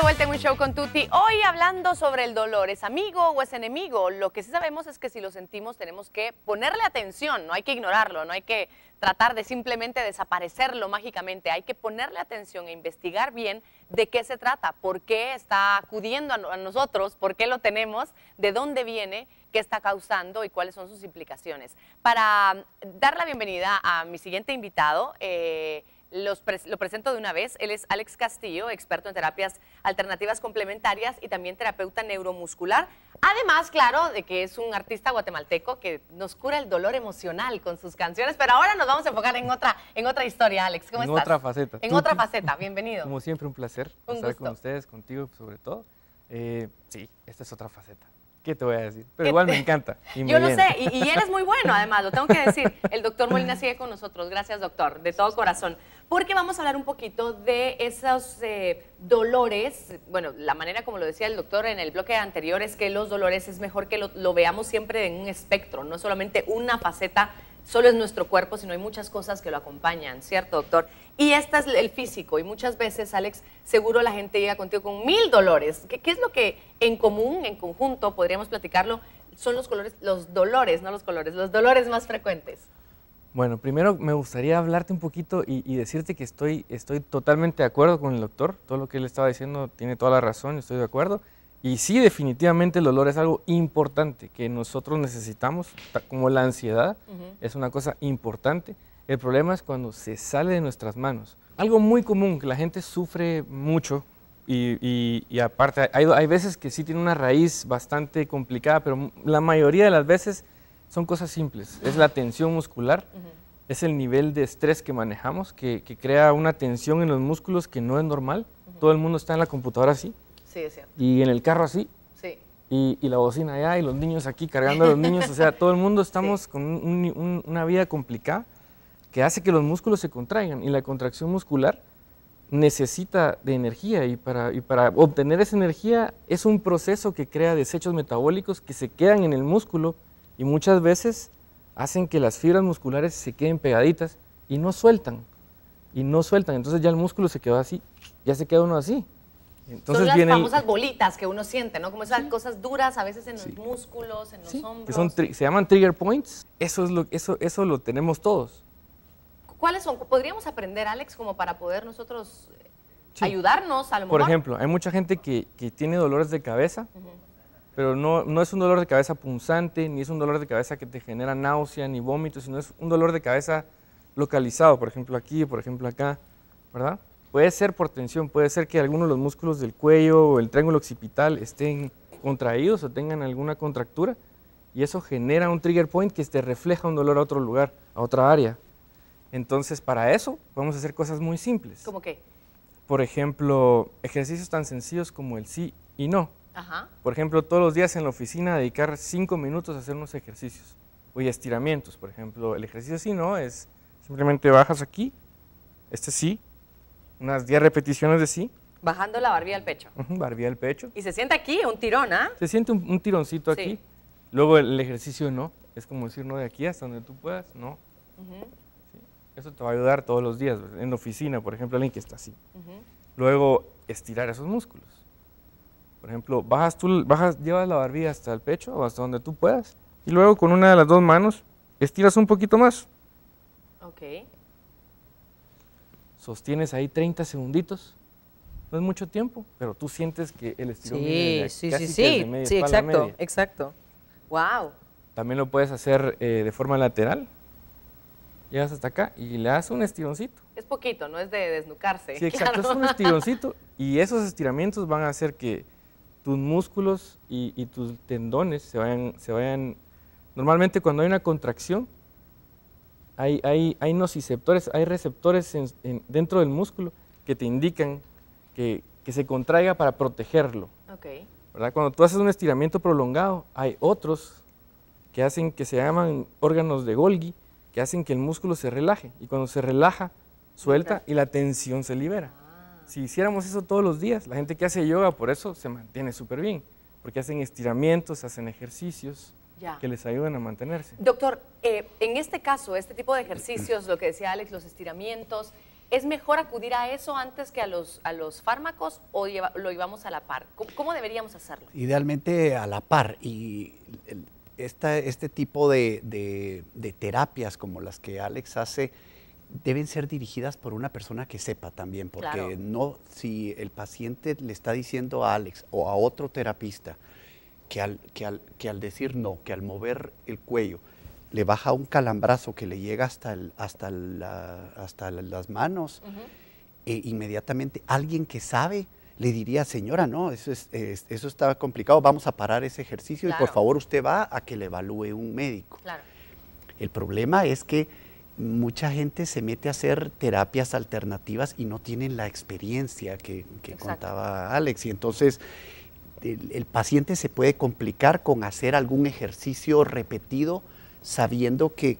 vuelta en un show con Tuti. Hoy hablando sobre el dolor, ¿es amigo o es enemigo? Lo que sí sabemos es que si lo sentimos tenemos que ponerle atención, no hay que ignorarlo, no hay que tratar de simplemente desaparecerlo mágicamente, hay que ponerle atención e investigar bien de qué se trata, por qué está acudiendo a nosotros, por qué lo tenemos, de dónde viene, qué está causando y cuáles son sus implicaciones. Para dar la bienvenida a mi siguiente invitado, lo presento de una vez. Él es Alex Castillo, experto en terapias alternativas complementarias y también terapeuta neuromuscular. Además, claro, de que es un artista guatemalteco que nos cura el dolor emocional con sus canciones. Pero ahora nos vamos a enfocar en otra historia, Alex. ¿Cómo estás? En otra faceta. En otra faceta, bienvenido. Como siempre, un placer estar con ustedes, contigo sobre todo. Sí, esta es otra faceta. ¿Qué te voy a decir? Pero igual me encanta. Yo lo sé, y él es muy bueno, además, lo tengo que decir. El doctor Molina sigue con nosotros, gracias doctor, de todo corazón. Porque vamos a hablar un poquito de esos dolores. Bueno, la manera como lo decía el doctor en el bloque anterior es que los dolores es mejor que lo veamos siempre en un espectro, no solamente una faceta, solo es nuestro cuerpo, sino hay muchas cosas que lo acompañan, ¿cierto, doctor? Y este es el físico, y muchas veces, Alex, seguro la gente llega contigo con 1000 dolores. ¿Qué es lo que en común, en conjunto, podríamos platicarlo, son los dolores, no los colores, los dolores más frecuentes? Bueno, primero me gustaría hablarte un poquito y decirte que estoy totalmente de acuerdo con el doctor. Todo lo que él estaba diciendo tiene toda la razón, estoy de acuerdo. Y sí, definitivamente el dolor es algo importante que nosotros necesitamos, como la ansiedad, es una cosa importante. El problema es cuando se sale de nuestras manos. Algo muy común, que la gente sufre mucho y aparte hay veces que sí tiene una raíz bastante complicada, pero la mayoría de las veces son cosas simples. Es la tensión muscular, es el nivel de estrés que manejamos, que crea una tensión en los músculos que no es normal. Todo el mundo está en la computadora así. Sí, es cierto. Y en el carro así, sí. y la bocina allá, y los niños aquí cargando a los niños, o sea, todo el mundo estamos sí. con una vida complicada que hace que los músculos se contraigan, y la contracción muscular necesita de energía, y para obtener esa energía es un proceso que crea desechos metabólicos que se quedan en el músculo, y muchas veces hacen que las fibras musculares se queden pegaditas y no sueltan, entonces ya el músculo se quedó así, ya se queda uno así. Entonces son las famosas bolitas que uno siente, ¿no? Como esas cosas duras a veces en los músculos, en los hombros. Que se llaman trigger points. Eso lo tenemos todos. ¿Cuáles son? ¿Podríamos aprender, Alex, como para poder nosotros ayudarnos a lo mejor? Por ejemplo, hay mucha gente que tiene dolores de cabeza, pero no es un dolor de cabeza punzante, ni es un dolor de cabeza que te genera náusea ni vómitos, sino es un dolor de cabeza localizado, por ejemplo aquí, por ejemplo acá, ¿verdad? Puede ser por tensión, puede ser que algunos de los músculos del cuello o el triángulo occipital estén contraídos o tengan alguna contractura, y eso genera un trigger point que te refleja un dolor a otro lugar, a otra área. Entonces, para eso podemos hacer cosas muy simples. ¿Cómo qué? Por ejemplo, ejercicios tan sencillos como el sí y no. Ajá. Por ejemplo, todos los días en la oficina dedicar 5 minutos a hacer unos ejercicios. O estiramientos, por ejemplo. El ejercicio sí no es simplemente bajas aquí, este sí, unas 10 repeticiones de sí. Bajando la barbilla al pecho. Barbilla al pecho. Y se siente aquí un tirón, ¿ah? Se siente un tironcito aquí. Luego el ejercicio no, es como decir no de aquí hasta donde tú puedas, no. Sí. Eso te va a ayudar todos los días, en la oficina, por ejemplo, alguien que está así. Luego estirar esos músculos. Por ejemplo, llevas la barbilla hasta el pecho o hasta donde tú puedas, y luego con una de las dos manos estiras un poquito más. Ok. Sostienes ahí 30 segunditos, no es mucho tiempo, pero tú sientes que el estirón viene desde media espalda a media. Exacto. Wow. También lo puedes hacer de forma lateral, llegas hasta acá y le das un estironcito. Es poquito, no es de desnucarse. Sí, exacto, es un estironcito, y esos estiramientos van a hacer que tus músculos y tus tendones se vayan. Normalmente cuando hay una contracción, hay nociceptores, hay receptores dentro del músculo que te indican que se contraiga para protegerlo. Okay. ¿Verdad? Cuando tú haces un estiramiento prolongado, hay otros que hacen que se llaman órganos de Golgi, que hacen que el músculo se relaje, y cuando se relaja, suelta y la tensión se libera. Si hiciéramos eso todos los días, la gente que hace yoga por eso se mantiene súper bien, porque hacen estiramientos, hacen ejercicios que les ayudan a mantenerse. Doctor, en este caso, este tipo de ejercicios, lo que decía Alex, los estiramientos, ¿Es mejor acudir a eso antes que a los fármacos o lo llevamos a la par? ¿Cómo deberíamos hacerlo? Idealmente a la par. Y este tipo de terapias como las que Alex hace deben ser dirigidas por una persona que sepa también, porque Claro. no, si el paciente le está diciendo a Alex o a otro terapista que al decir no, que al mover el cuello le baja un calambrazo que le llega hasta las manos, inmediatamente alguien que sabe le diría, señora, no, eso está complicado, vamos a parar ese ejercicio Claro. y por favor usted va a que le evalúe un médico. Claro. El problema es que mucha gente se mete a hacer terapias alternativas y no tienen la experiencia que contaba Alex. Y entonces el paciente se puede complicar con hacer algún ejercicio repetido sabiendo que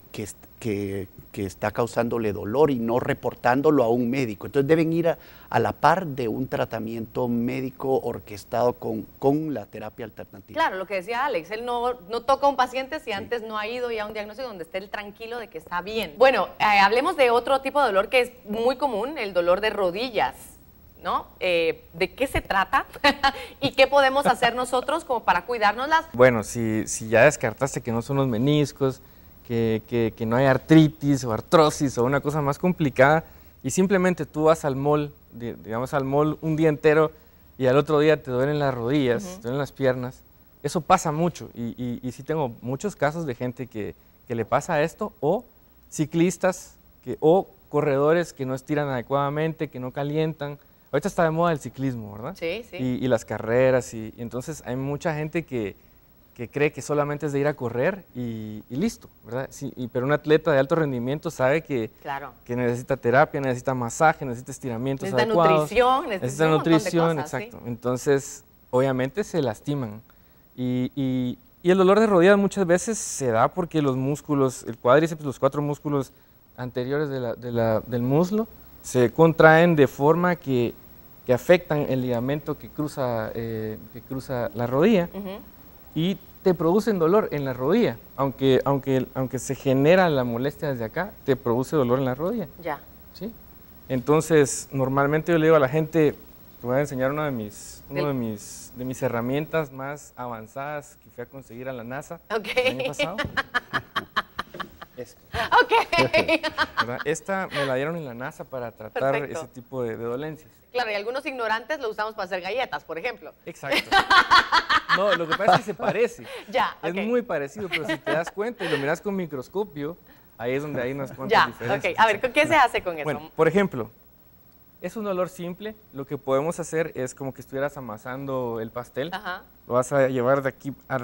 está causándole dolor y no reportándolo a un médico. Entonces deben ir a la par de un tratamiento médico orquestado con la terapia alternativa. Claro, lo que decía Alex, él no toca a un paciente si antes no ha ido ya a un diagnóstico donde esté él tranquilo de que está bien. Bueno, hablemos de otro tipo de dolor que es muy común, el dolor de rodillas, ¿no? ¿De qué se trata? ¿Y qué podemos hacer nosotros como para cuidárnoslas? Bueno, si ya descartaste que no son los meniscos, que no hay artritis o artrosis o una cosa más complicada, y simplemente tú vas al mall, digamos al mall un día entero y al otro día te duelen las rodillas, te duelen las piernas, eso pasa mucho y sí tengo muchos casos de gente que le pasa esto, o ciclistas o corredores que no estiran adecuadamente, que no calientan. Ahorita está de moda el ciclismo, ¿verdad? Sí, sí. Y las carreras, y entonces hay mucha gente que cree que solamente es de ir a correr y listo, ¿verdad? Sí, pero un atleta de alto rendimiento sabe que necesita terapia, necesita masaje, necesita estiramientos adecuados. Nutrición, necesita nutrición, exacto. ¿Sí? Entonces, obviamente se lastiman. Y el dolor de rodillas muchas veces se da porque los músculos, el cuádriceps, los 4 músculos anteriores del muslo, se contraen de forma que afectan el ligamento que cruza la rodilla. Y te producen dolor en la rodilla, aunque se genera la molestia desde acá, te produce dolor en la rodilla. Ya. ¿Sí? Entonces, normalmente yo le digo a la gente, te voy a enseñar una de mis herramientas más avanzadas que fui a conseguir a la NASA el año pasado. Esta me la dieron en la NASA para tratar ese tipo de dolencias. Claro, y algunos ignorantes lo usamos para hacer galletas, por ejemplo. Exacto. No, lo que pasa es que se parece. Ya, es muy parecido, pero si te das cuenta y lo miras con microscopio, ahí es donde hay unas cuantas diferencias. A ver, ¿qué se hace con eso? Bueno, por ejemplo, es un dolor simple. Lo que podemos hacer es como que estuvieras amasando el pastel. Lo vas a llevar de aquí a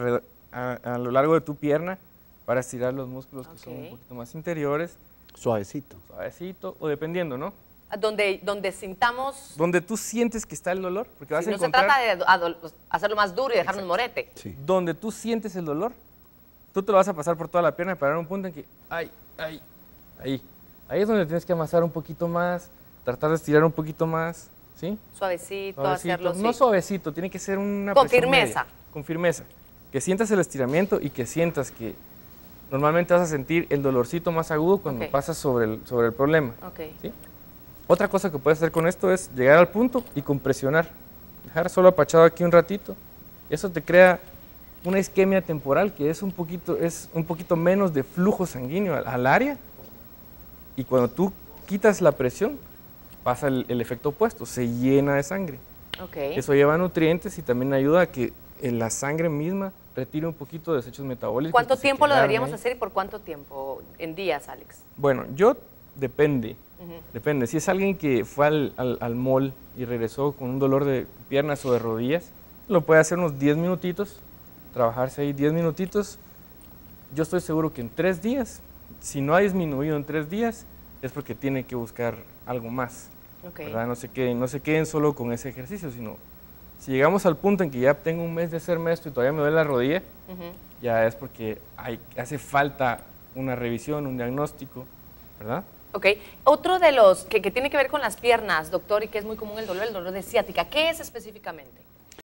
lo largo de tu pierna para estirar los músculos que son un poquito más interiores. Suavecito. Suavecito, o dependiendo, ¿no? Donde sintamos... Donde tú sientes que está el dolor, porque vas a encontrar... No se trata de hacerlo más duro y dejarnos morete. Sí. Donde tú sientes el dolor, tú te lo vas a pasar por toda la pierna y parar un punto en que, ahí es donde tienes que amasar un poquito más, tratar de estirar un poquito más, ¿sí? Suavecito. Hacerlo, no suavecito, tiene que ser una con firmeza. Media, con firmeza. Que sientas el estiramiento y que sientas que normalmente vas a sentir el dolorcito más agudo cuando pasas sobre el problema. ¿Sí? Otra cosa que puedes hacer con esto es llegar al punto y compresionar. Dejar solo apachado aquí un ratito. Eso te crea una isquemia temporal, que es un poquito menos de flujo sanguíneo al área. Y cuando tú quitas la presión, pasa el efecto opuesto, se llena de sangre. Eso lleva nutrientes y también ayuda a que la sangre misma retire un poquito de desechos metabólicos. ¿Cuánto tiempo lo deberíamos hacer y por cuánto tiempo? En días, Alex. Bueno, depende. Depende. Si es alguien que fue al mall y regresó con un dolor de piernas o de rodillas, lo puede hacer unos 10 minutitos, trabajarse ahí 10 minutitos. Yo estoy seguro que en 3 días, si no ha disminuido en 3 días, es porque tiene que buscar algo más. ¿Verdad? No se queden solo con ese ejercicio, sino si llegamos al punto en que ya tengo un mes de hacerme esto y todavía me duele la rodilla, ya es porque hace falta una revisión, un diagnóstico, ¿verdad? Otro de los que tiene que ver con las piernas, doctor, y que es muy común el dolor de ciática, ¿qué es específicamente?